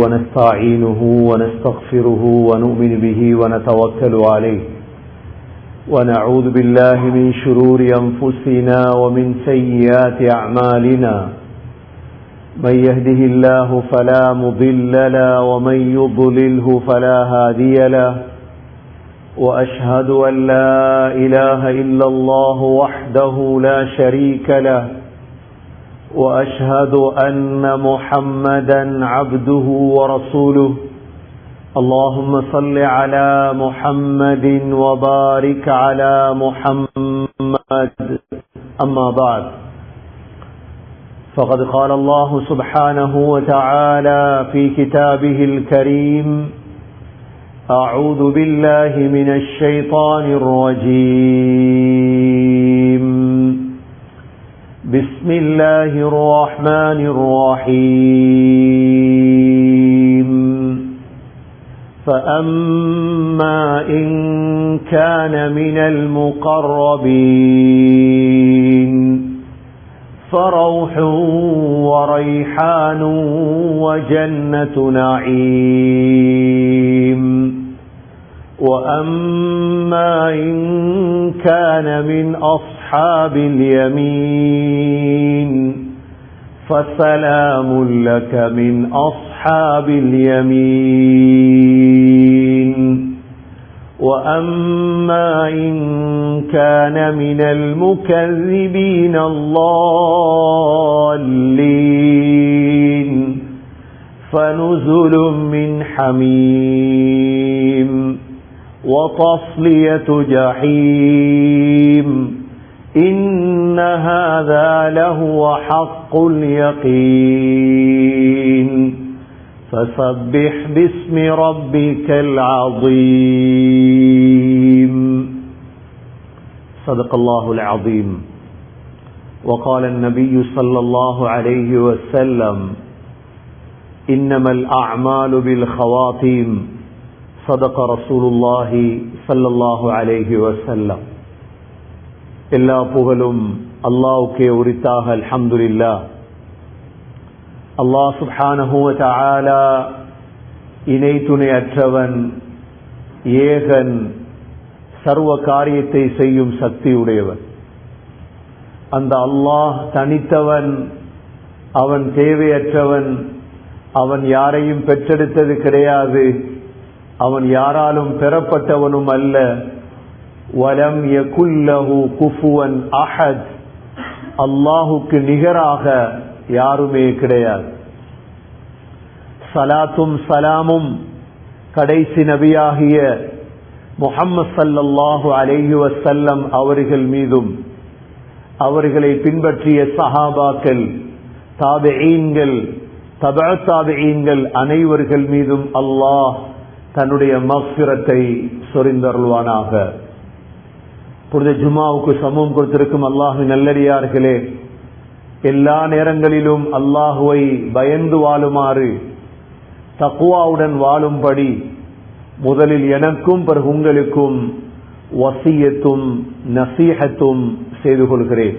ونستعينه ونستغفره ونؤمن به ونتوكل عليه ونعوذ بالله من شرور أنفسنا ومن سيئات أعمالنا من يهده الله فلا مضل له ومن يضلله فلا هادي له وأشهد أن لا إله إلا الله وحده لا شريك له وأشهد أن محمدا عبده ورسوله اللهم صل على محمد وبارك على محمد أما بعد فقد قال الله سبحانه وتعالى في كتابه الكريم أعوذ بالله من الشيطان الرجيم بسم الله الرحمن الرحيم فأما إن كان من المقربين فروح وريحان وجنة نعيم وأما إن كان من أصحاب اليمين فسلام لك من أصحاب اليمين وأما إن كان من المكذبين الضالين فنزل من حميم وتصلية جحيم إن هذا لهو حق اليقين فسبح باسم ربك العظيم صدق الله العظيم وقال النبي صلى الله عليه وسلم إنما الأعمال بالخواتيم صدق رسول الله صلى الله عليه وسلم எல்லா புகழும் அல்லாஹ்வுக்கே உரித்தாக அல்ஹம்துலில்லாஹ். அல்லாஹ் சுப்ஹானஹு வ தஆலா இணை துணையற்றவன், ஏகன், சர்வ காரியத்தை செய்யும் சக்தி உடையவன். அந்த அல்லாஹ் தனித்தவன், அவன் தேவையற்றவன், அவன் யாரையும் பெற்றெடுத்தது கிடையாது, அவன் யாராலும் பெறப்பட்டவனும் அல்ல. வலம் யகுல்லஹு குஃபுவன் அஹத், அல்லாஹுக்கு நிகராக யாருமே கிடையாது. சலாத்தும் சலாமும் கடைசி நபியாகிய முஹம்மது ஸல்லல்லாஹு அலைஹி வஸல்லம் அவர்கள் மீதும், அவர்களை பின்பற்றிய சஹாபாக்கள், தாபிஈன்கள், தபஅ தாபிஈன்கள் அனைவர்கள் மீதும் அல்லாஹ் தன்னுடைய மக்ஃபிரத்தை சொரிந்தருள்வானாக. புனித ஜுமாவுக்கு சமூகம் கொடுத்திருக்கும் அல்லாஹ்வின் நல்லடியார்களே, எல்லா நேரங்களிலும் அல்லாஹுவை பயந்து வாழுமாறு, தக்வாவுடன் வாழும்படி முதலில் எனக்கும் பிறகு உங்களுக்கும் வசியத்தும் நசீஹத்தும் செய்து கொள்கிறேன்.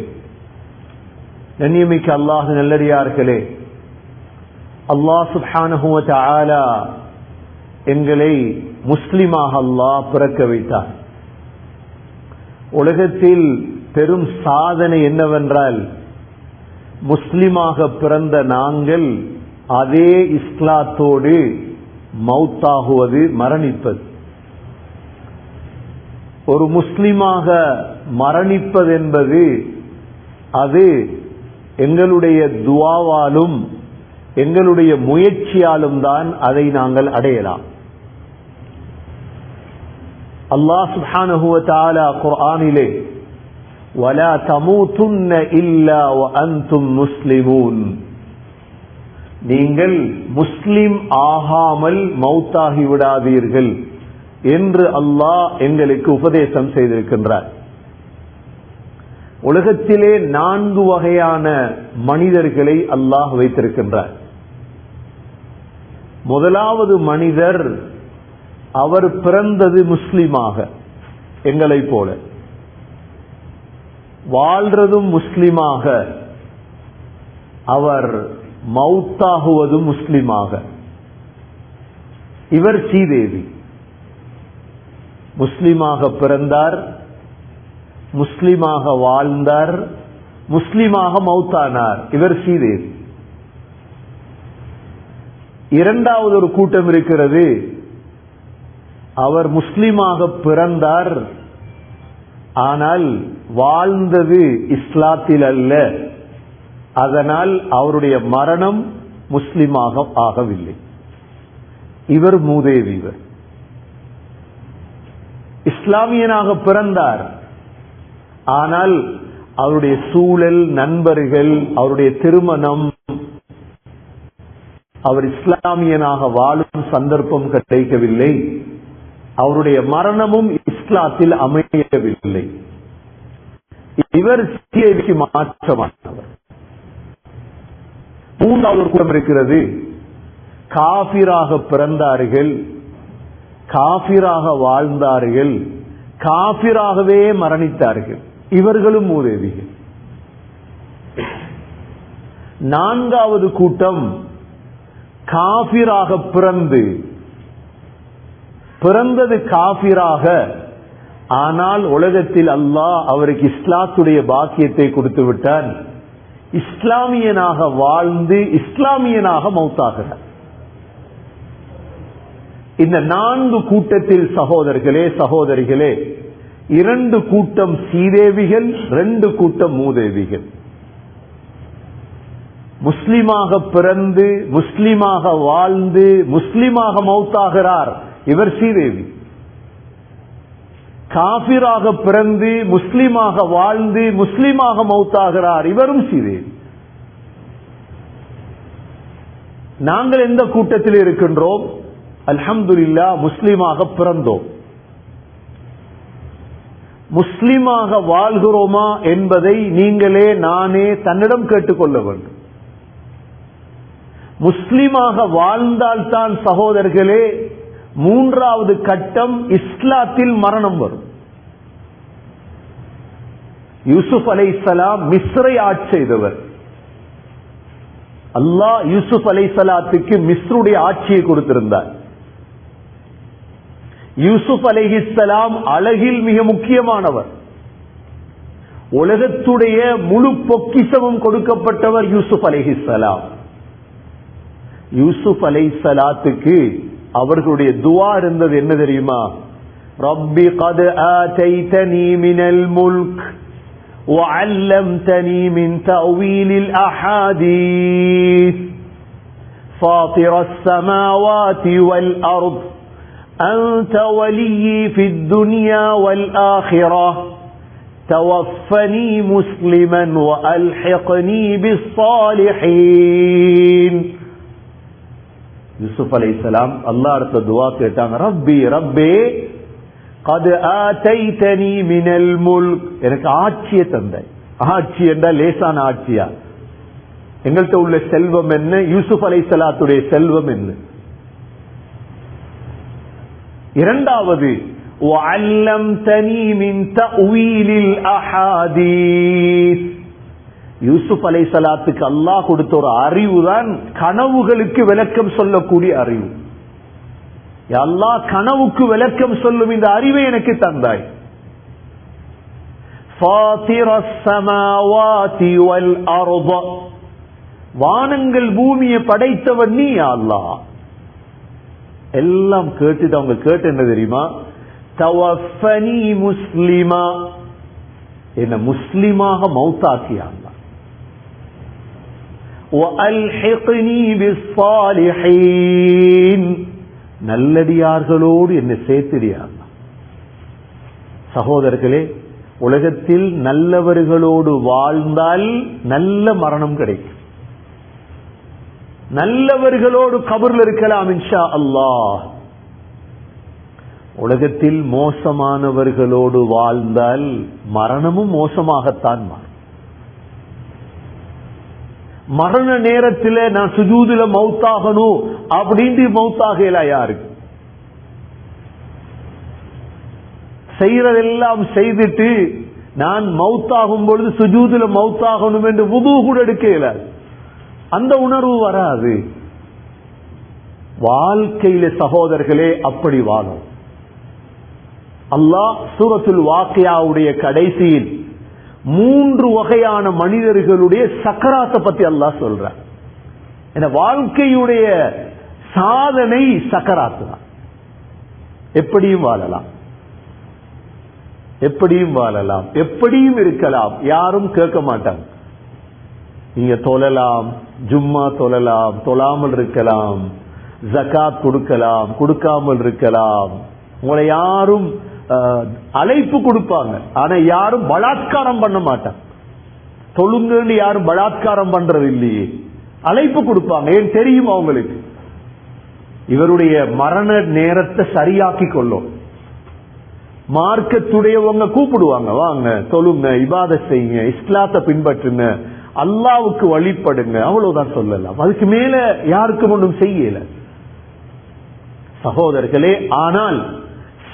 கண்ணியமிக்க அல்லாஹ் நல்லடியார்களே, அல்லாஹ் சுப்ஹானஹு வ தஆலா எங்களை முஸ்லிமாக அல்லாஹ் பிறக்க வைத்தார். உலகத்தில் பெரும் சாதனை என்னவென்றால், முஸ்லிமாக பிறந்த நாங்கள் அதே இஸ்லாத்தோடு மௌத்தாகுவது, மரணிப்பது. ஒரு முஸ்லிமாக மரணிப்பது என்பது அது எங்களுடைய துஆவாலும் எங்களுடைய முயற்சியாலும் தான் அதை நாங்கள் அடையலாம். அல்லாஹ் சுப்ஹானஹு வ தஆலா குர்ஆனிலே வலா தமூதுன்ன இல்லா வ அன்தும் முஸ்லிமூன், நீங்கள் முஸ்லிம் ஆகாமல் மௌத்தாகி விடாதீர்கள் என்று அல்லாஹ் எங்களுக்கு உபதேசம் செய்திருக்கின்றார். உலகத்திலே 4 வகையான மனிதர்களை அல்லாஹ் வைத்திருக்கின்றார். முதலாவது மனிதர், அவர் பிறந்தது முஸ்லிமாக, எங்களை போல வாழ்றதும் முஸ்லிமாக, அவர் மௌத்தாகுவது முஸ்லிமாக. இவர் ஸ்ரீதேவி. முஸ்லிமாக பிறந்தார், முஸ்லிமாக வாழ்ந்தார், முஸ்லிமாக மௌத்தானார். இவர் ஸ்ரீதேவி. இரண்டாவது ஒரு கூட்டம் இருக்கிறது. அவர் முஸ்லிமாக பிறந்தார், ஆனால் வாழ்ந்தது இஸ்லாத்தில் அல்ல. அதனால் அவருடைய மரணம் முஸ்லிமாக ஆகவில்லை. இவர் மூதேவி. இவர் இஸ்லாமியனாக பிறந்தார், ஆனால் அவருடைய சூழல், நண்பர்கள், அவருடைய திருமணம், அவர் இஸ்லாமியனாக வாழும் சந்தர்ப்பம் கிடைக்கவில்லை. அவருடைய மரணமும் இஸ்லாத்தில் அமையவில்லை. இவர் சீதேவிக்கு மாற்றமானவர். மூன்றாவது ஒரு கூட்டம் இருக்கிறது. காபிராக பிறந்தார்கள், காபிராக வாழ்ந்தார்கள், காபிராகவே மரணித்தார்கள். இவர்களும் மூதேவிகள். நான்காவது கூட்டம் காபிராக பிறந்தது காபிராக, ஆனால் உலகத்தில் அல்லாஹ் அவருக்கு இஸ்லாத்துடைய பாக்கியத்தை கொடுத்து விட்டான். இஸ்லாமியனாக வாழ்ந்து இஸ்லாமியனாக மௌத்தாகிறார். இந்த 4 கூட்டத்தில் சகோதரர்களே, சகோதரிகளே, 2 கூட்டம் சீதேவிகள், 2 கூட்டம் மூதேவிகள். முஸ்லிமாக பிறந்து முஸ்லிமாக வாழ்ந்து முஸ்லிமாக மௌத்தாகிறார், இவர் சீதேவி. காபிராக பிறந்து முஸ்லிமாக வாழ்ந்து முஸ்லிமாக மௌத்தாகிறார், இவரும் சீதேவி. நாங்கள் எந்த கூட்டத்தில் இருக்கின்றோம்? அல்ஹம்துலில்லாஹ், முஸ்லிமாக பிறந்தோம். முஸ்லிமாக வாழ்கிறோமா என்பதை நீங்களே நானே தன்னிடம் கேட்டுக்கொள்ள வேண்டும். முஸ்லிமாக வாழ்ந்தால்தான் சகோதரர்களே மூன்றாவது கட்டம் இஸ்லாத்தில் மரணம் வரும். யூசுப் அலைஹிஸ்ஸலாம் மிஸ்ரை ஆட்சி செய்தவர். அல்லாஹ் யூசுப் அலைஹிஸ்ஸலாத்துக்கு மிஸ்ருடைய ஆட்சியை கொடுத்திருந்தார். யூசுப் அலைஹிஸ்ஸலாம் அழகில் மிக முக்கியமானவர். உலகத்துடைய முழு பொக்கிஷமும் கொடுக்கப்பட்டவர் யூசுப் அலைஹிஸ்ஸலாம். யூசுப் அலைஹிஸ்ஸலாத்துக்கு அவர்களுடைய துஆ இருந்தது என்ன தெரியுமா? ரப்பி கத் ஆதைதனி மினல் முல்க் وعلمتني من تأويل الأحاديث فاطر السماوات والأرض أنت ولي في الدنيا والآخرة توفني مسلما وألحقني بالصالحين. யூசுப் அலைஹிஸ்ஸலாம் அல்லாஹ் அடுத்த துஆ கேட்டாங்க. ரப்பி ரப்பே கத் ஆதைதனி மினல் முல்க், எனக்கு ஆட்சியை தந்தாய். ஆட்சி என்றால் லேசான ஆட்சியா? எங்கள்கிட்ட உள்ள செல்வம் என்ன? யூசுப் அலைஹிஸ்ஸலாத்துடைய செல்வம் என்ன? இரண்டாவது வஅல்லம்தனி மின் தஅவீலில் அஹாதீஸ். யூசுப் அலைஹிஸ்ஸலாத்துக்கு அல்லாஹ் கொடுத்த ஒரு அறிவு தான் கனவுகளுக்கு விளக்கம் சொல்லக்கூடிய அறிவு. அல்லாஹ் கனவுக்கு விளக்கம் சொல்லும் இந்த அறிவை எனக்கு தந்தாய். ஃபாத்திரஸ் ஸமாவாதி வல் அர்ض, வானங்கள் பூமியை படைத்தவன் நீ அல்லாஹ். எல்லாம் கேட்டுட்டு அவங்க கேட்டு என்ன தெரியுமா? தவஃபனி முஸ்லிமா, என்ன முஸ்லிமாக மௌத்தாக்கியா அல்லாஹ். வஅல்ஹிக்னி பிஸ்ஸாலிஹீன், நல்லடியார்களோடு என்னை சேர்த்திடியா அல்லாஹ். சகோதரர்களே, உலகத்தில் நல்லவர்களோடு வாழ்ந்தால் நல்ல மரணம் கிடைக்கும். நல்லவர்களோடு கபர்ல இருக்கலாம் இன்ஷா அல்லாஹ். உலகத்தில் மோசமானவர்களோடு வாழ்ந்தால் மரணமும் மோசமாகத்தான் மாறும். மரண நேரத்தில் நான் சுஜூதுல மௌத்தாகணும் அப்படின்ட்டு மௌத்தாகல யாருக்கு? செய்யறதெல்லாம் செய்துட்டு நான் மௌத்தாகும் பொழுது சுஜூதுல மௌத்தாகணும் என்று வுது கூட எடுக்கல, அந்த உணர்வு வராது. வாழ்க்கையில சகோதரர்களே அப்படி வாழும். அல்லாஹ் சூரத்துல் வாக்கியாவுடைய கடைசியில் 3 வகையான மனிதர்களுடைய சக்கராத்தை பத்தி அல்லாஹ் சொல்றார். வாழ்க்கையுடைய சாதனை சக்கராத்து தான். எப்படியும் வாழலாம், எப்படியும் வாழலாம், எப்படியும் இருக்கலாம், யாரும் கேட்க மாட்டாங்க. நீங்க தொழலாம், ஜும்மா தொழலாம், தொழாமல் இருக்கலாம், ஜகாத் கொடுக்கலாம், கொடுக்காமல் இருக்கலாம், உங்களை யாரும் அழைப்பு கொடுப்பாங்க, ஆனா யாரும் பலாத்காரம் பண்ண மாட்டாங்க. தொழுங்கன்னு யாரும் பலாத்காரம் பண்றது இல்லையே, அழைப்பு கொடுப்பாங்க. ஏன் தெரியும் அவங்களுக்கு இவருடைய மரண நேரத்தை சரியாக்கி கொள்ளும். மார்க்கத்துடையவங்க கூப்பிடுவாங்க, வாங்க தொழுங்க, இபாதத் செய்யுங்க, இஸ்லாத்தை பின்பற்றுங்க, அல்லாவுக்கு வழிபடுங்க, அவ்வளவுதான் சொல்லலாம். அதுக்கு மேல யாருக்கும் ஒன்றும் செய்யல சகோதரர்களே. ஆனால்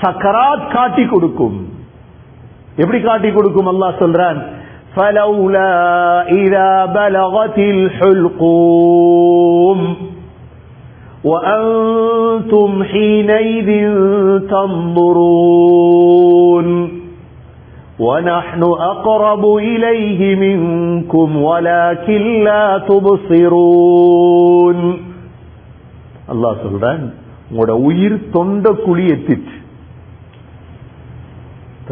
சக்கராத் காட்டி கொடுக்கும். எப்படி காட்டி கொடுக்கும்? அல்லாஹ் சொல்றான், فَلَوْلَا إِذَا بَلَغَتِ الْحُلْقُومَ وَأَنْتُمْ حِينَئِذٍ تَنظُرُونَ وَنَحْنُ أَقْرَبُ إِلَيْهِ مِنْكُمْ وَلَكِنْ لَا تُبْصِرُونَ. அல்லாஹ் சொல்றான், உங்களோட உயிர் தொண்ட குழி எத்திச்சு.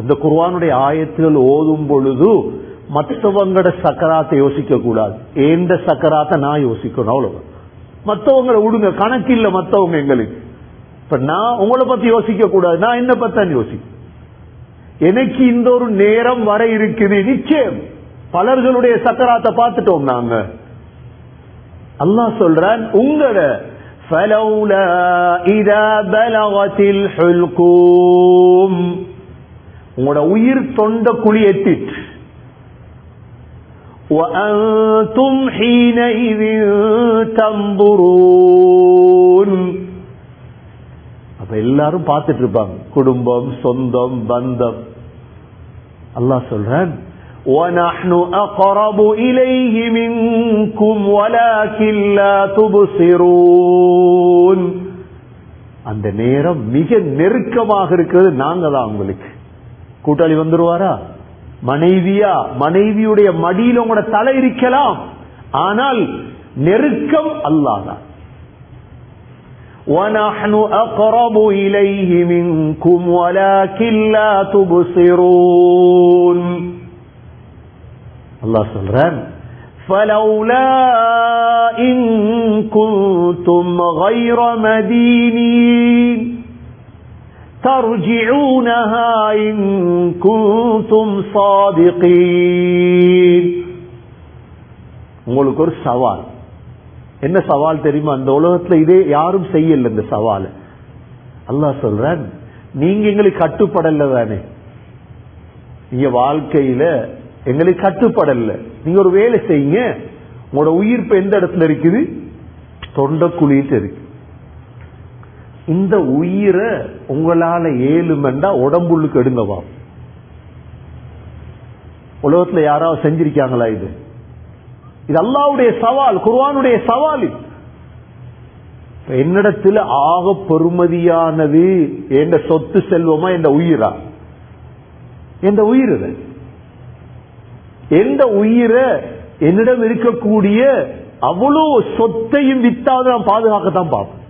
இந்த குர்ஆனுடைய ஆயத்துகள் ஓதும் பொழுது மற்றவங்களோட சக்கராத்தை யோசிக்க கூடாது, ஏந்த சக்கராத்தை நான் யோசிக்கணும், அவ்வளவு. மற்றவங்களை விடுங்க, கணக்கில்ல மற்றவங்க எங்களுக்கு. இப்ப நான் உங்களை பத்தி யோசிக்க கூடாது, நான் என்ன பத்தான் யோசிக்க. எனக்கு இந்த ஒரு நேரம் வர இருக்குது, நிச்சயம் பலர்களுடைய சக்கராத்தை பார்த்துட்டோம் நாங்க. அல்லாஹ் சொல்றான், உங்களை فَلَوْلَا إِذَا بَلَغَتِ الْحُلْقُومَ, உங்களோட உயிர் தொண்ட குழி எத்திட்டு, وَأَنْتُمْ حِينَئِذٍ تَنْظُرُونَ, அப்ப எல்லாரும் பார்த்துட்டு இருப்பாங்க, குடும்பம், சொந்தம், பந்தம். அல்லாஹ் சொல்றான், وَنَحْنُ أَقْرَبُ إِلَيْهِ مِنْكُمْ وَلَكِنْ لَا تُبْصِرُونَ. அந்த நேரம் மிக நெருக்கமாக இருக்கிறது, நாங்க தான். உங்களுக்கு கூட்டாளி வந்துருவாரா, மனைவியா, மனைவியுடைய மடியில் உங்களோட தலை இருக்கலாம், ஆனால் நெருக்கம் அல்லாஹ் தான். وَنَحْنُ أَقْرَبُ إِلَيْهِ مِنْكُمْ وَلَكِنْ لَا تُبْصِرُونَ. அல்லாஹ் சொல்றான், فَلَوْلَا إِن كُنتُمْ غَيْرَ مَدِينِينَ تَرْجِعُونَهَا إِن كُنتُمْ صَادِقِينَ. உங்களுக்கு ஒரு சவால். என்ன சவால் தெரியுமா? அந்த உலகத்துல இதே யாரும் செய்யல இந்த சவால். அல்லாஹ் சொல்றான், நீங்க எங்களுக்கு கட்டுப்படல தானே, நீங்க வாழ்க்கையில எங்களுக்கு கட்டுப்படல, நீங்க ஒரு வேலை செய்யுங்க, உங்களோட உயிர் இப்ப எந்த இடத்துல இருக்குது? தொண்ட குழிட்டு இருக்கு. இந்த உயிரை உங்களால ஏழுமெண்டா உடம்புள்ளுக்கு எடுங்கவா. உலகத்துல யாராவது செஞ்சிருக்காங்களா? இது அல்லாஹ்வுடைய சவால், குர்ஆனுடைய சவால். என்னிடத்துல ஆக பெருமதியானது என்ற சொத்து செல்வமா என்ற உயிரா? என்ற உயிர் எந்த உயிரை என்னிடம் இருக்கக்கூடிய அவ்வளவு சொத்தையும் வித்தாவது நான் பாதுகாக்கத்தான் பார்ப்பேன்.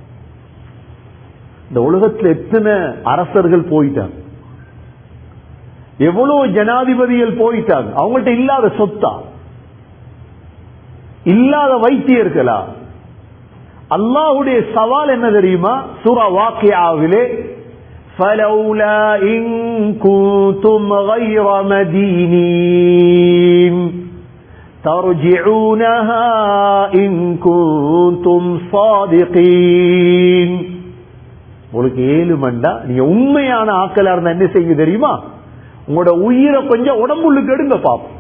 இந்த உலகத்தில் எத்தனை அரசர்கள் போயிட்டாங்க, எவ்வளவு ஜனாதிபதிகள் போயிட்டாங்க, அவங்கள்ட்ட இல்லாத சொத்தா, இல்லாத வைத்தியர்களா? அல்லாஹ்வுடைய சவால் என்ன தெரியுமா? சூரா வாக்கியாவிலே, فَلَوْلَا إِن كُنتُمْ غَيْرَ مَدِينِينَ تَرْجِعُونَهَا إِن كُنتُمْ صَادِقِينَ. உங்களுக்கு ஏழுமண்டா நீங்க உண்மையான ஆட்களா இருந்தா என்ன செய்ய தெரியுமா? உங்களோட உயிரை கொஞ்சம் உடம்புள்ளுக்கு எடுங்க பாப்போம்.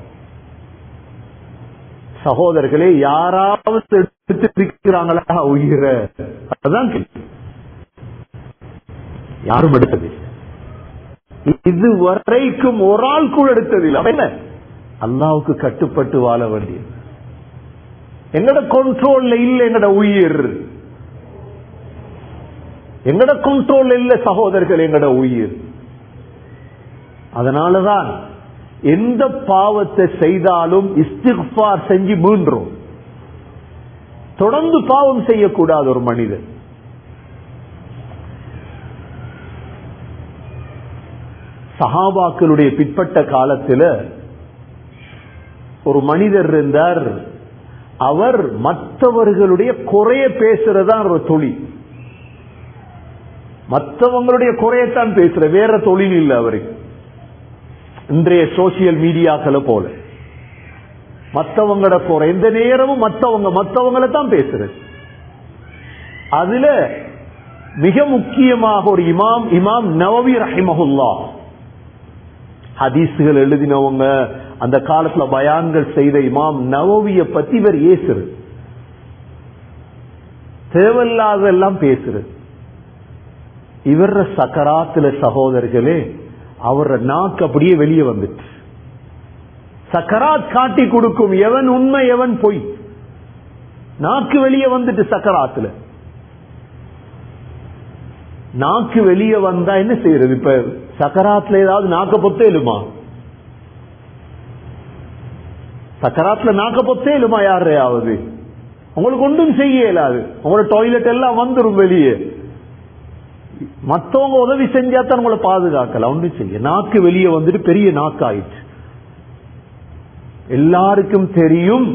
சகோதரர்களே, யாராவது எடுத்துக்கிறாங்களா உயிரை? அதுதான் யாரும் எடுத்ததில்லை. இதுவரைக்கும் ஒரு ஆள் கூட எடுத்ததில்லை. என்ன? அல்லாஹ்வுக்கு கட்டுப்பட்டு வாழ வேண்டியது. எங்கட கண்ட்ரோல்ல இல்ல எங்கட உயிர். எங்கட கண்ட்ரோல் இல்ல சகோதரர்கள், எங்கட உயிர். அதனாலதான் எந்த பாவத்தை செய்தாலும் இஸ்திக்ஃபார் செஞ்சு மீண்டும் தொடர்ந்து பாவம் செய்யக்கூடாது ஒரு மனிதன். சஹாபாக்களுடைய பிற்பட்ட காலத்தில் ஒரு மனிதர் இருந்தார். அவர் மற்றவர்களுடைய குறைய பேசுறதா ஒரு தொழில், மற்றவங்களுடைய குறையத்தான் பேசுற, வேற தொழில் இல்லை அவருக்கு. இன்றைய சோசியல் மீடியாக்களை போல மற்றவங்களோட குறை, எந்த நேரமும் மற்றவங்களை தான் பேசுறது. அதுல மிக முக்கியமாக ஒரு இமாம் நவவி ரஹிமஹுல்லாஹ், ஹதீஸ்கள் எழுதினவங்க, அந்த காலத்துல பயான்கள் செய்த இமாம் நவவிய பத்தி இவர் ஏசுறது, தேவையில்லாதெல்லாம் பேசுறது. இவர சக்கராத்துல சகோதரர்களே அவர நாக்கு அப்படியே வெளியே வந்துட்டு, சக்கராத் காட்டி கொடுக்கும் எவன் உண்மை எவன் பொய். நாக்கு வெளியே வந்துட்டு சக்கராத்துல. நாக்கு வெளியே வந்தா என்ன செய்யறது? இப்ப சக்கராத்துல ஏதாவது நாக்க பொத்தேலுமா? சக்கராத்துல நாக்க பொத்தேலுமா யாரையாவது? உங்களுக்கு ஒன்றும் செய்ய இயலாது. உங்களோட டாய்லெட் எல்லாம் வந்துடும் வெளியே. மற்றவங்க உதவி செஞ்சாத்தான் உங்களை பாதுகாக்கல, ஒன்றும் செய்ய. நாக்கு வெளியே வந்துட்டு பெரிய நாக்கு ஆயிடுச்சு. எல்லாருக்கும் தெரியும்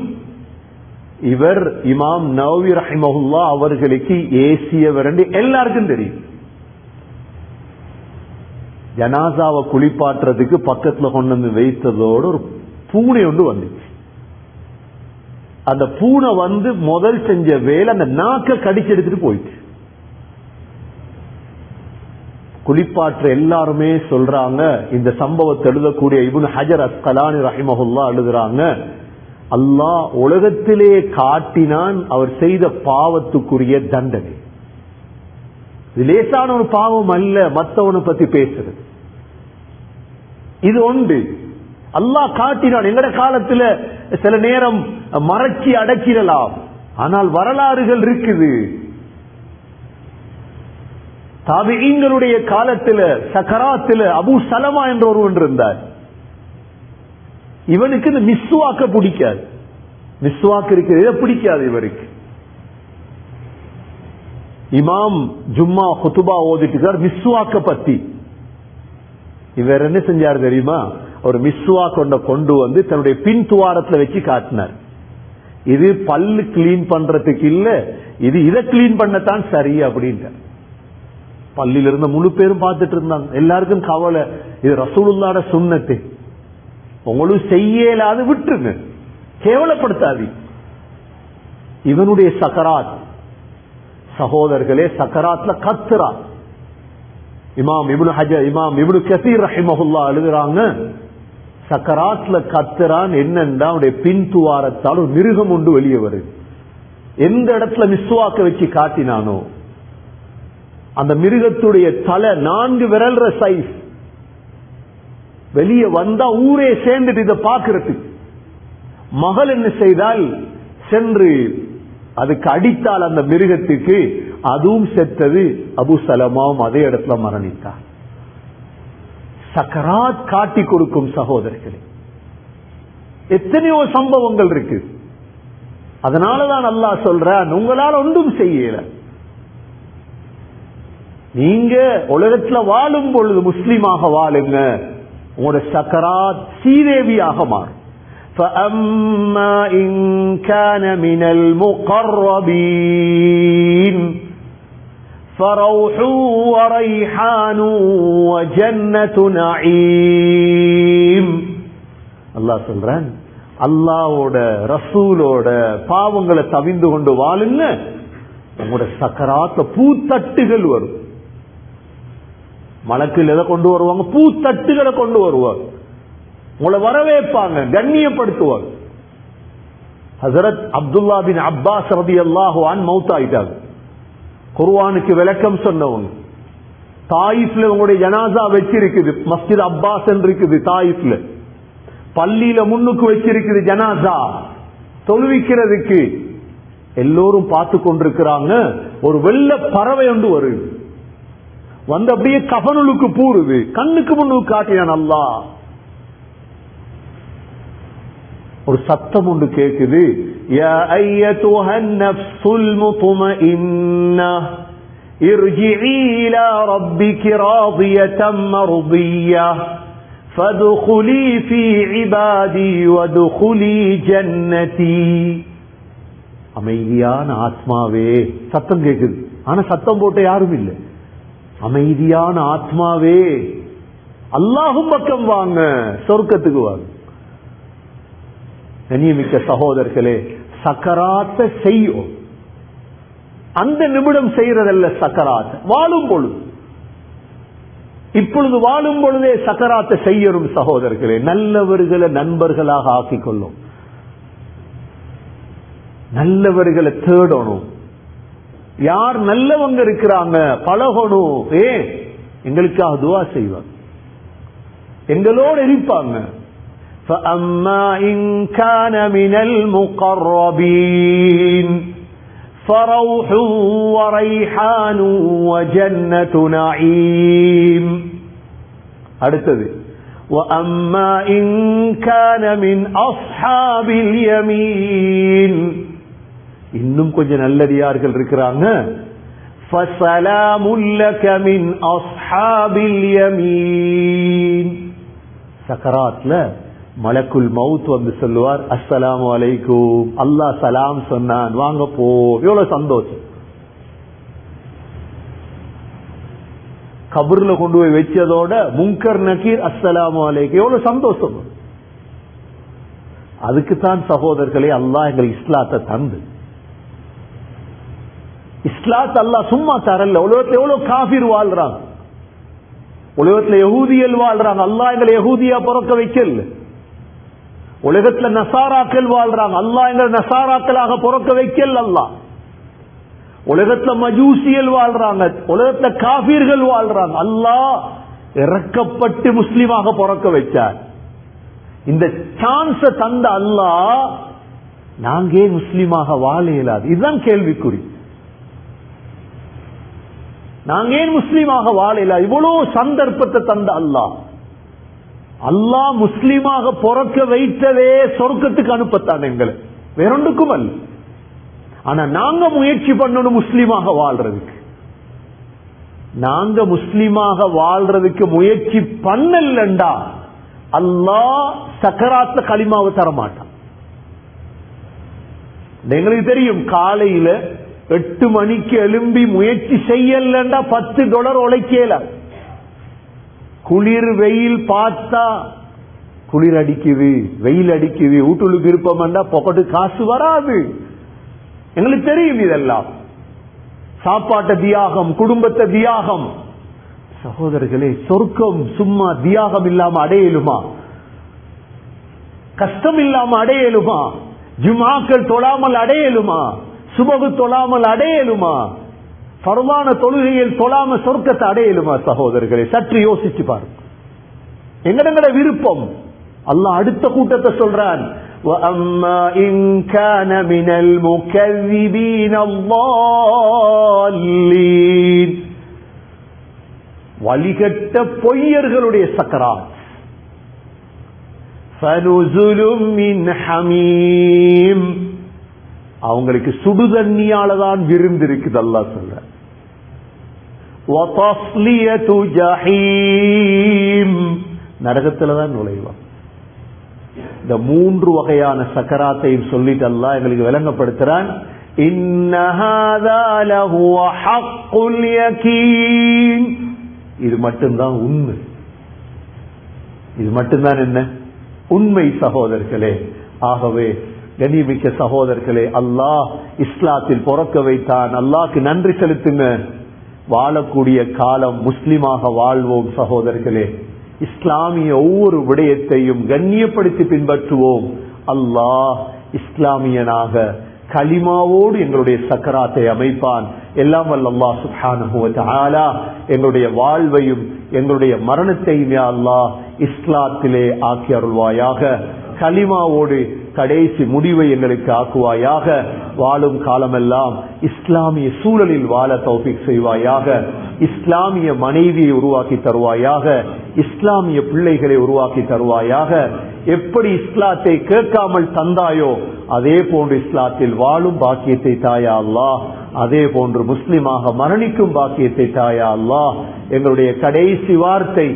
இவர் இமாம் நவவி ரஹிமஹுல்லாஹ் அவர்களுக்கு ஏசியவர் என்று எல்லாருக்கும் தெரியும். ஜனாசாவை குளிப்பாட்டுறதுக்கு பக்கத்துல கொண்டு வந்து வைத்ததோடு ஒரு பூனை ஒன்று வந்துச்சு. அந்த பூனை வந்து முதல் செஞ்ச வேலை அந்த நாக்க கடிச்செடுத்துட்டு போயிடுச்சு. குளிப்பாற்ற எல்லாருமே சொல்றாங்க, இந்த சம்பவத்தை எழுதக்கூடிய இப்னு ஹஜர் அஸ்கலானி ரஹிமஹுல்லாஹ் எழுதுறாங்க, அல்லாஹ் உலகத்திலே காட்டினான் அவர் செய்த பாவத்துக்குரிய தண்டனை. இது லேசான ஒரு பாவம் அல்ல மற்றவனை பத்தி பேசுறது. இது ஒன்று அல்லாஹ் காட்டினான். எங்கட காலத்துல சில நேரம் மறைச்சி அடக்கிடலாம், ஆனால் வரலாறுகள் இருக்குது. தாபிஈன்களுடைய காலத்தில் சக்கராத்தில் அபூ சலமா என்ற ஒருவன் இருந்தார். இவனுக்கு இந்த மிஸ்வாக்க பிடிக்காது, மிஸ்வாக்கு இருக்கிறத பிடிக்காது இவருக்கு. இமாம் ஜும்மா குத்துபா ஓதிட்டு மிஸ்வாக்க பத்தி இவர் என்ன செஞ்சார் தெரியுமா? ஒரு மிஸ்வாக் கொண்டு வந்து தன்னுடைய பின் துவாரத்துல வச்சு காட்டினார். இது பல்லு கிளீன் பண்றதுக்கு இல்ல, இது இதை கிளீன் பண்ணத்தான் சரி அப்படின்ட்டு. பள்ளியில இருந்த முழு பேரும் பார்த்துட்டு இருந்தாங்க. எல்லாருக்கும் கவலை, இது ரசூலுல்லாஹ்வுடைய சுன்னத்து, உங்களுக்கு செய்யலாது விட்டுருங்க, கேவலப்படுத்தாது. இவனுடைய சக்கராத் சகோதரர்களே, சக்கராத்ல கத்துரா. இமாம் இப்னு கஸீர் ரஹிமஹுல்லாஹ் எழுதுறாங்க, சக்கராத்ல கத்துறான். என்னன்னா அவனுடைய பின் துவாரத்தால் ஒரு மிருகம் ஒன்று வெளியே வருது. எந்த இடத்துல மிஸ்வாக்க வச்சு காட்டினானோ அந்த மிருகத்துடைய தலை 4 விரல்ற சைஸ் வெளியே வந்தா ஊரே சேர்ந்துட்டு இதை பார்க்கறதுக்கு. மகள் என்ன செய்தால் சென்று அதுக்கு அடித்தால் அந்த மிருகத்துக்கு, அதுவும் செத்தது. அபூ சலமாவும் அதே இடத்துல மரணித்தார். சக்கராத் காட்டி கொடுக்கும் சகோதரர்களே, எத்தனையோ சம்பவங்கள் இருக்கு. அதனாலதான் அல்லாஹ் சொல்றான், உங்களால் ஒன்றும் செய்யல. நீங்க உலகத்துல வாழும் பொழுது முஸ்லிமாக வாழுங்க, உங்களோட சக்கராத் சீதேவியாக மாறும். فَأَمَّا إِنْ كَانَ مِنَ الْمُقَرَّبِينَ فَرَوْحٌ وَرَيْحَانٌ وَجَنَّةُ نَعِيمٍ. அல்லாஹ் சொல்றான், அல்லாஹ்வோட ரசூலோட பாவங்களை தவிந்து கொண்டு வாழுங்க, உங்களோட சக்கராத்ல பூத்தட்டுகள் வரும். மலக்கில் எதை கொண்டு வருவாங்க? பூத்தட்டுகளை கொண்டு வருவாங்க. உங்களை வரவேற்பாங்க, கண்ணியப்படுத்துவார். ஹஜரத் அப்துல்லா பின் அப்பாஸ் ரலியல்லாஹு அன்ஹு மௌத் ஆயிட்டாங்க. குர்ஆனுக்கு விளக்கம் சொன்னவங்க. தாயிஃப்ல உங்களுடைய ஜனாசா வச்சிருக்குது, மஸ்ஜித் அப்பாஸ் இருக்குது தாயிஃப்ல. பள்ளியில முன்னுக்கு வச்சிருக்குது ஜனாசா தொழுவிக்கிறதுக்கு. எல்லோரும் பார்த்து கொண்டிருக்கிறாங்க. ஒரு வெள்ள பறவை ஒன்று வருது. வந்து அப்படியே கஃனுக்கு பூருது, கண்ணுக்கு முன்னுக்கு காட்டினான் அல்லாஹ். ஒரு சத்தம் ஒன்று கேக்குது, யா அய்யதுஹன் நஃப்ஸுல் முத்மஇன்னஹ் இர்ஜிஇ இலா ரப்பிகி ராதியதம் மர்திய்யஹ் ஃபதுகுலி ஃபீ இபாதி வதுகுலி ஜன்னதி. அமைதியான ஆத்மாவே, சத்தம் கேக்குது, ஆனா சத்தம் போட்ட யாரும் இல்லை. அமைதியான ஆத்மாவே, அல்லாஹும் பக்கம் வாங்க, சொர்க்கத்துக்கு வாங்க. கண்ணியமிக்க சகோதரர்களே, சக்கராத்தை செய்யும், அந்த நிமிடம் செய்யறதல்ல சக்கராத், வாழும் பொழுது. இப்பொழுது வாழும் பொழுதே சக்கராத்தை செய்யணும் சகோதரர்களே. நல்லவர்களை நண்பர்களாக ஆக்கிக்கொள்ளும், நல்லவர்களை தேடணும். யார் நல்லவங்க இருக்கிறாங்க பழகணும். எங்களுக்காக துஆ செய்வாங்க, எங்களோடு இருப்பாங்க. فَأَمَّا إِنْ كَانَ مِنَ الْمُقَرَّبِينَ فَرَوْحٌ وَرَيْحَانٌ وَجَنَّةُ نَعِيمٍ. அடுத்தது وَأَمَّا إِنْ كَانَ مِنْ أَصْحَابِ الْيَمِينِ. இன்னும் கொஞ்சம் நல்லடியார்கள் இருக்கிறாங்க. فَسَلَامٌ لَكَ مِنْ أَصْحَابِ الْيَمِينِ. சக்கராத்ல மலக்குல் மவுத் வந்து சொல்லுவார், அஸ்ஸலாமு அலைக்கும், அல்லாஹ் சலாம் சொன்னான், வாங்க போ. எவ்வளவு சந்தோஷம். கபர்ல கொண்டு போய் வச்சதோட முன்கர் நக்கீர் அஸ்ஸலாமு அலைக்கும், எவ்வளவு சந்தோஷம். அதுக்குத்தான் சகோதரர்களே அல்லாஹ் எங்களுக்கு இஸ்லாத்தை தந்து. இஸ்லாத் அல்லாஹ் சும்மா தரல. உலகத்துல எவ்வளவு காஃபிர் வாழ்றாங்க, உலகத்துல யஹூதியல் வாழ்றாங்க, அல்லாஹ் எங்களை யஹூதியா பிறக்க வைக்கல. உலகத்துல நசாராக்கள் வாழ்றாங்க, அல்லாஹ் எங்களை நசாராக்களாக பிறக்க வைக்கல. அல்லாஹ் உலகத்துல மஜூசியல் வாழ்றாங்க, உலகத்துல காஃபிர்கள் வாழ்றாங்க, அல்லாஹ் இறக்கப்பட்டு முஸ்லிமாக பிறக்க வச்சார். இந்த சான்ஸ தந்த அல்லாஹ் நாங்க ஏன் முஸ்லிமாக வாழ இயலாது? இதுதான் கேள்விக்குறி. நாங்க ஏன் முஸ்லீமாக வாழல? இவ்வளவு சந்தர்ப்பத்தை தந்த அல்லாஹ், அல்லாஹ் முஸ்லீமாக பிறக்க வைத்ததே சொர்க்கத்துக்கு அனுப்பத்தான் எங்களை, வேறொன்றுக்கும் அல்ல. ஆனா நாங்க முயற்சி பண்ணணும் முஸ்லீமாக வாழ்றதுக்கு. நாங்க முஸ்லீமாக வாழ்றதுக்கு முயற்சி பண்ணலண்டா அல்லாஹ் சக்கராத்ல களிமாவை தரமாட்டான். எங்களுக்கு தெரியும், காலையில 8 மணிக்கு எழும்பி முயற்சி செய்யலண்டா $10 உழைக்கல. குளிர் வெயில் பார்த்தா, குளிர் அடிக்குது, வெயில் அடிக்குது, வீட்டுக்கு விருப்பம்டா பொக்கட்டு காசு வராது. எங்களுக்கு தெரியும் இதெல்லாம். சாப்பாட்டு தியாகம், குடும்பத்தை தியாகம். சகோதரர்களே, சொர்க்கம் சும்மா தியாகம் இல்லாம அடையலுமா? கஷ்டம் இல்லாம அடையலுமா? ஜுமாக்கள் தொழாமல் அடையலுமா? சுபகு தொழாமல் அடையலுமா? பரவான தொழுகையில் தொழாம சொர்க்கத்தை அடையலுமா? சகோதரர்களை சற்று யோசிச்சு பாருங்க. எங்கட விருப்பம். அல்லாஹ் அடுத்த கூட்டத்தை சொல்றான், وَأَمَّا إِنْ كَانَ مِنَ الْمُكَذِّبِينَ الضَّالِّينَ. வழிகட்ட பொய்யர்களுடைய சக்கராத். فَنُزُلٌ مِّنْ حَمِيمٍ. அவங்களுக்கு சுடுதண்ணியாலதான் விருந்து இருக்குது அல்லாஹ் சொல்ற. وَتَصْلِيَةُ جَحِيمٍ. நரகத்துலதான் நுழைவான். இந்த 3 வகையான சக்கராத்தையும் சொல்லிட்டு அல்லாஹ் எங்களுக்கு விளங்கப்படுத்துறான். إِنَّ هَذَا لَهُوَ حَقُّ الْيَقِينِ. இது மட்டும்தான் உண்மை. இது மட்டும்தான் என்ன? உண்மை சகோதரர்களே. ஆகவே கண்ணியமிக்க சகோதரர்களே, அல்லாஹ் இஸ்லாத்தில் பிறக்க வைத்தான். அல்லாஹ்க்கு நன்றி செலுத்துங்க. வாழக்கூடிய காலம் முஸ்லிமாக வாழ்வோம் சகோதரர்களே. இஸ்லாமிய ஒவ்வொரு விடயத்தையும் கண்ணியப்படுத்தி பின்பற்றுவோம். அல்லாஹ் இஸ்லாமியனாக கலிமாவோடு எங்களுடைய சக்கராத்தை அமைப்பான். எல்லாம் வல்ல அல்லாஹ் சுப்ஹானஹு வ தஆலா எங்களுடைய வாழ்வையும் எங்களுடைய மரணத்தையும் யா அல்லாஹ் இஸ்லாத்திலே ஆக்கி அருள்வாயாக. கலிமாவோடு கடைசி முடிவை எங்களுக்கு ஆக்குவாயாக. வாழும் காலமெல்லாம் இஸ்லாமிய சூழலில் வாழ தௌஃபீக் செய்வாயாக. இஸ்லாமிய மனைவியை உருவாக்கி தருவாயாக. இஸ்லாமிய பிள்ளைகளை உருவாக்கி தருவாயாக. எப்படி இஸ்லாத்தை கேட்காமல் தந்தாயோ அதே போன்று இஸ்லாத்தில் வாழும் பாக்கியத்தை தாயா அல்லாஹ். அதே போன்று முஸ்லிமாக மரணிக்கும் பாக்கியத்தை தாயா அல்லாஹ். எங்களுடைய கடைசி வார்த்தை